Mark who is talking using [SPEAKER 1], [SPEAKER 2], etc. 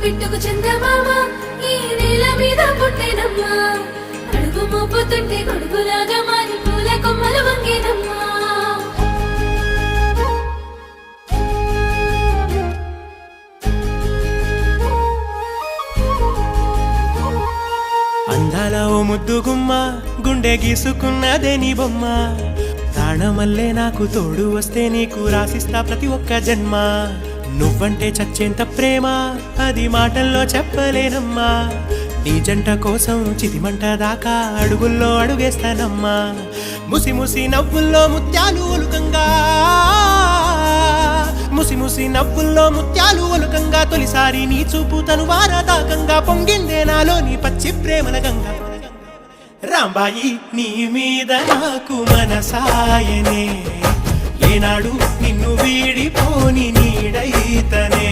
[SPEAKER 1] పిట్టుకు చందమామ ఈ నేల మీద పుట్టేనమ్మా అడుగు మోపుతుంటే గొడుగులాగా మారి పూల కొమ్మలు వంగేనమ్మా
[SPEAKER 2] అందాల ఓ ముద్దు గుమ్మ గుండె గీసుకున్నదే నీ బొమ్మ ప్రాణమల్లే నాకు తోడు వస్తే నీకు రాసిస్తా ప్రతి ఒక్క జన్మ నువ్వంటే చచ్చేంత ప్రేమ అది మాటల్లో చెప్పలేనమ్మా నీ జంట కోసం చితిమంట దాకా అడుగుల్లో అడుగేస్తానమ్మా ముసి ముసి నవ్వుల్లో ముత్యాలు ఒలుకంగా ముసి ముసి నవ్వుల్లో ముత్యాలు ఒలుకంగా తొలిసారి నీ చూపు తను వారదాకంగా పొంగిందే నాలో నీ పచ్చి ప్రేమల గంగా రాంబాయి నీ మీద నాకు మనసాయనే ఏనాడు నిన్ను వీడిపోని నీడైతనే